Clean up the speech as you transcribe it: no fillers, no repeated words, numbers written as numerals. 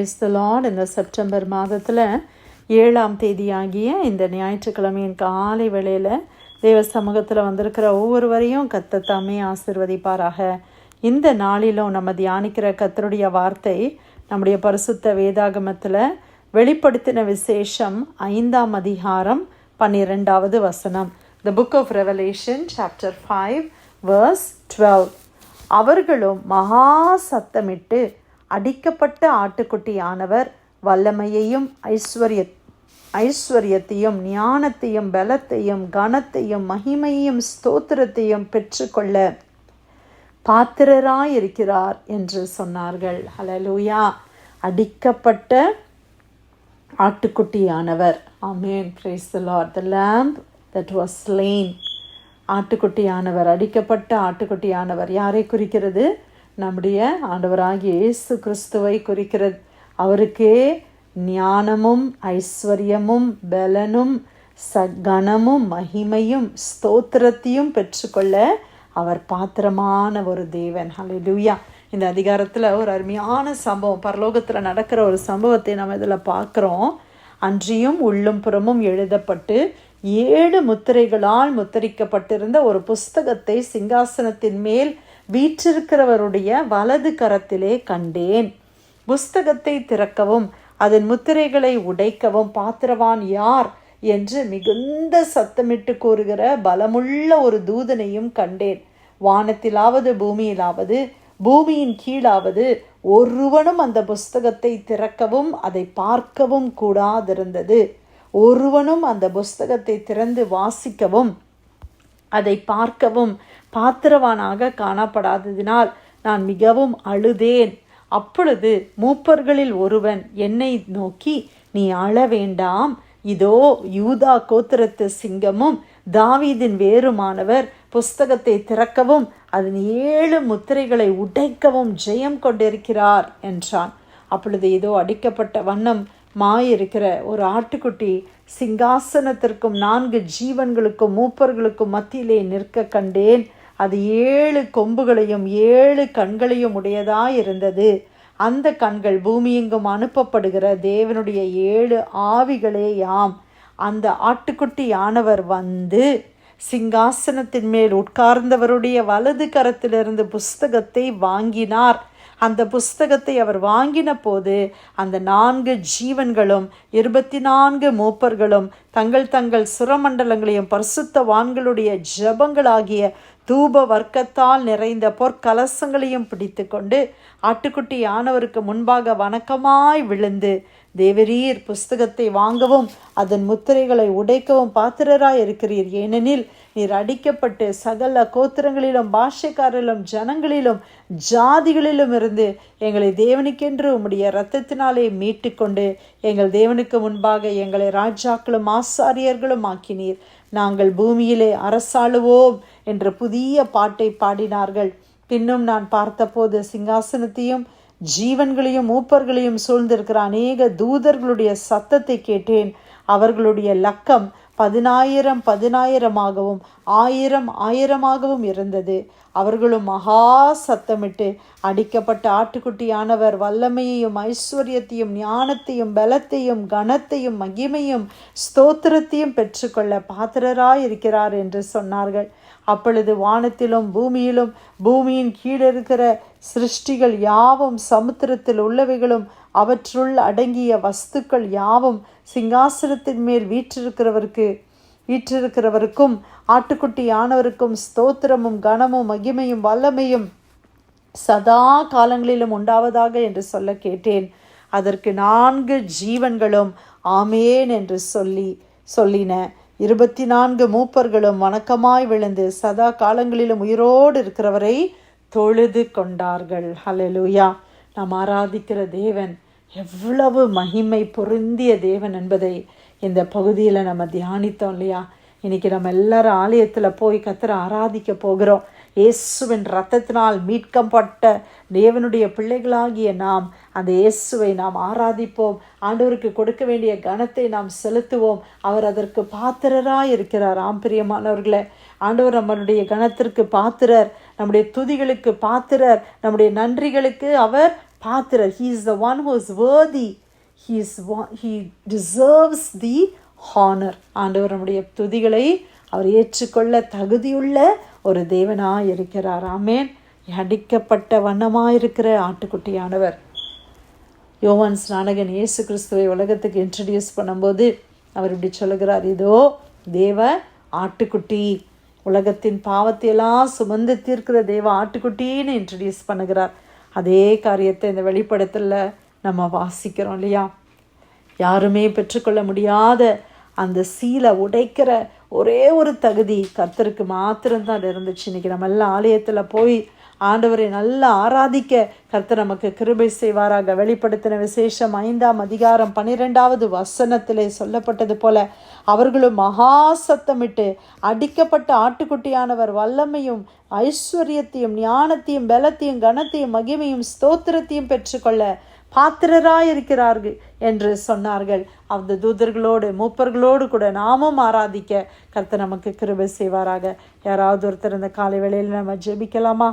Praise the Lord. இந்த September மாதத்தில் 7ஆம் தேதியாகிய இந்த ஞாயிற்றுக்கிழமையின் காலை வேளையில் தேவ சமூகத்தில் வந்திருக்கிற ஒவ்வொருவரையும் கர்த்தர் தாமே ஆசீர்வதிப்பாராக. இந்த நாளிலும் நம்ம தியானிக்கிற கர்த்தருடைய வார்த்தை நம்முடைய பரிசுத்த வேதாகமத்தில் வெளிப்படுத்தின விசேஷம் 5ஆம் அதிகாரம் 12வது வசனம். The book of Revelation chapter 5 verse 12. அவர்களும் மகா சத்தமிட்டு அடிக்கப்பட்ட ஆட்டுக்குட்டியானவர் வல்லமையையும் ஐஸ்வர்யத்தையும் ஞானத்தையும் பலத்தையும் கனத்தையும் மகிமையையும் ஸ்தோத்திரத்தையும் பெற்றுக்கொள்ள பாத்திரராயிருக்கிறார் என்று சொன்னார்கள். ஹல்லேலூயா. அடிக்கப்பட்ட ஆட்டுக்குட்டியானவர். ஆமென். Praise the Lord. The lamb that was slain. ஆட்டுக்குட்டியானவர், அடிக்கப்பட்ட ஆட்டுக்குட்டியானவர் யாரை குறிக்கிறது? நம்முடைய ஆண்டவராகிய இயேசு கிறிஸ்துவை குறிக்கிறது. அவருக்கே ஞானமும் ஐஸ்வர்யமும் பலனும் கனமும் மகிமையும் ஸ்தோத்திரத்தையும் பெற்றுக்கொள்ள அவர் பாத்திரமான ஒரு தேவன். ஹல்லேலூயா. இந்த அதிகாரத்தில் ஒரு அருமையான சம்பவம், பரலோகத்தில் நடக்கிற ஒரு சம்பவத்தை நம்ம இதில் பார்க்குறோம். அன்றியும் உள்ளும் புறமும் எழுதப்பட்டு 7 முத்திரைகளால் முத்திரிக்கப்பட்டிருந்த ஒரு புஸ்தகத்தை சிங்காசனத்தின் மேல் வீற்றிருக்கிறவருடைய வலது கரத்திலே கண்டேன். புஸ்தகத்தை திறக்கவும் அதன் முத்திரைகளை உடைக்கவும் பாத்திரவான் யார் என்று மிகுந்த சத்தமிட்டு கூறுகிற பலமுள்ள ஒரு தூதனையும் கண்டேன். வானத்திலாவது பூமியிலாவது பூமியின் கீழாவது ஒருவனும் அந்த புஸ்தகத்தை திறக்கவும் அதை பார்க்கவும் கூடாதிருந்தது. ஒருவனும் அந்த புஸ்தகத்தை திறந்து வாசிக்கவும் அதை பார்க்கவும் பாத்திரவானாக காணப்படாததினால் நான் மிகவும் அழுதேன். அப்பொழுது மூப்பர்களில் ஒருவன் என்னை நோக்கி, நீ அழ வேண்டாம், இதோ யூதா கோத்திரத்து சிங்கமும் தாவீதின் வேருமானவர் புஸ்தகத்தை திறக்கவும் அதன் 7 முத்திரைகளை உடைக்கவும் ஜெயம் கொண்டிருக்கிறார் என்றான். அப்பொழுது இதோ அடிக்கப்பட்ட வண்ணம் மாயிருக்கிற ஒரு ஆட்டுக்குட்டி சிங்காசனத்திற்கும் 4 ஜீவன்களுக்கும் மூப்பர்களுக்கும் மத்தியிலே நிற்க கண்டேன். அது 7 கொம்புகளையும் 7 கண்களையும் உடையதாயிருந்தது. அந்த கண்கள் பூமியெங்கும் அனுப்பப்படுகிற தேவனுடைய 7 ஆவிகளேயாம். அந்த ஆட்டுக்குட்டியானவர் வந்து சிங்காசனத்தின் மேல் உட்கார்ந்தவருடைய வலது கரத்திலிருந்து புஸ்தகத்தை வாங்கினார். அந்த புஸ்தகத்தை அவர் வாங்கின போது அந்த 4 ஜீவன்களும் 24 மூப்பர்களும் தங்கள் தங்கள் சுரமண்டலங்களையும் பரிசுத்தவான்களுடைய ஜெபங்களாகிய தூப வர்க்கத்தால் நிறைந்த பொற்கலசங்களையும் பிடித்து கொண்டு ஆட்டுக்குட்டியானவருக்கு முன்பாக வணக்கமாய் விழுந்து, தேவரீர் புஸ்தகத்தை வாங்கவும் அதன் முத்திரைகளை உடைக்கவும் பாத்திரராய் இருக்கிறீர். ஏனெனில் நீர் அடிக்கப்பட்டு சகல கோத்திரங்களிலும் பாஷைக்காரிலும் ஜனங்களிலும் ஜாதிகளிலும் இருந்து எங்களை தேவனுக்கென்று உம்முடைய இரத்தத்தினாலே மீட்டு கொண்டு எங்கள் தேவனுக்கு முன்பாக எங்களை ராஜாக்களும் ஆசாரியர்களும் ஆக்கினீர். நாங்கள் பூமியிலே அரசாளுவோம் என்ற புதிய பாட்டை பாடினார்கள். பின்னும் நான் பார்த்தபோது சிங்காசனத்தையும் ஜீவன்களையும் மூப்பர்களையும் சூழ்ந்திருக்கிற அநேக தூதர்களுடைய சத்தத்தை கேட்டேன். அவர்களுடைய லக்கம் 10,000 10,000 இருந்தது. அவர்களும் மகா சத்தமிட்டு அடிக்கப்பட்ட ஆட்டுக்குட்டியானவர் வல்லமையையும் ஐஸ்வர்யத்தையும் ஞானத்தையும் பலத்தையும் கனத்தையும் மகிமையும் ஸ்தோத்திரத்தையும் பெற்றுக்கொள்ள பாத்திரராய் இருக்கிறார் என்று சொன்னார்கள். அப்பொழுது வானத்திலும் பூமியிலும் பூமியின் கீழிருக்கிற சிருஷ்டிகள் யாவும் சமுத்திரத்தில் உள்ளவைகளும் அவற்றுள் அடங்கிய வஸ்துக்கள் யாவும் சிங்காசனத்தின் மேல் வீற்றிருக்கிறவருக்கும் ஆட்டுக்குட்டியானவருக்கும் ஸ்தோத்திரமும் கனமும் மகிமையும் வல்லமையும் சதா காலங்களிலும் உண்டாவதாக என்று சொல்ல கேட்டேன். அதற்கு 4 ஜீவன்களும் ஆமேன் என்று சொல்லின. 24 மூப்பர்களும் வணக்கமாய் விழுந்து சதா காலங்களிலும் உயிரோடு இருக்கிறவரை தொழுது கொண்டார்கள். ஹல்லேலூயா. நாம் ஆராதிக்கிற தேவன் எவ்வளவு மகிமை பொருந்திய தேவன் என்பதை இந்த பகுதியில் நம்ம தியானித்தோம் இல்லையா? இன்றைக்கி நம்ம எல்லாரும் ஆலயத்தில் போய் கர்த்தரை ஆராதிக்க போகிறோம். இயேசுவின் இரத்தத்தினால் மீட்கப்பட்ட தேவனுடைய பிள்ளைகளாகிய நாம் அந்த இயேசுவை நாம் ஆராதிப்போம். ஆண்டவருக்கு கொடுக்க வேண்டிய கனத்தை நாம் செலுத்துவோம். அவர் அதற்கு பாத்திரராய் இருக்கிறார். பிரியமானவர்களே, ஆண்டவர் நம்மளுடைய கனத்திற்கு பாத்திரர், நம்முடைய துதிகளுக்கு பாத்திரர், நம்முடைய நன்றிகளுக்கு அவர் பாத்திரர். He is the one who is worthy. He deserves the honor. ஆண்டவர் நம்முடைய துதிகளை அவர் ஏற்றுக்கொள்ள தகுதியுள்ள ஒரு தேவனாய் இருக்கிறார். ஆமென். அடிக்கப்பட்ட வண்ணமாயிருக்கிற ஆட்டுக்குட்டியானவர். யோவான் ஸ்நானகன் இயேசு கிறிஸ்துவை உலகத்துக்கு இன்ட்ரடியூஸ் பண்ணும்போது அவர் இப்படி சொல்லுகிறார், இதோ தேவ ஆட்டுக்குட்டி, உலகத்தின் பாவத்தையெல்லாம் சுமந்து தீர்க்கிற தேவ ஆட்டுக்குட்டின்னு இன்ட்ரடியூஸ் பண்ணுகிறார். அதே காரியத்தை இந்த வெளிப்படத்தில் நம்ம வாசிக்கிறோம் இல்லையா? யாருமே பெற்றுக்கொள்ள முடியாத அந்த சீலை உடைக்கிற ஒரே ஒரு தகுதி கர்த்தருக்கு மாத்திரம்தான் இருந்துச்சு. இன்றைக்கி நம்ம எல்லாம் ஆலயத்தில் போய் ஆண்டவரை நல்லா ஆராதிக்க கர்த்தர் நமக்கு கிருபை செய்வாராக. வெளிப்படுத்தின விசேஷம் 5ஆம் அதிகாரம் 12வது வசனத்திலே சொல்லப்பட்டது போல, அவர்களும் மகா சத்தமிட்டு அடிக்கப்பட்ட ஆட்டுக்குட்டியானவர் வல்லமையும் ஐஸ்வர்யத்தையும் ஞானத்தையும் பலத்தையும் கனத்தையும் மகிமையும் ஸ்தோத்திரத்தையும் பெற்றுக்கொள்ள பாத்திரராயிருக்கிறார்கள் என்று சொன்னார்கள். அந்த தூதர்களோடு மூப்பர்களோடு கூட நாமும் ஆராதிக்க கர்த்தர் நமக்கு கிருபை செய்வாராக. யாராவது ஒருத்தர் இந்த காலை வேளையில் நம்ம ஜெபிக்கலாமா?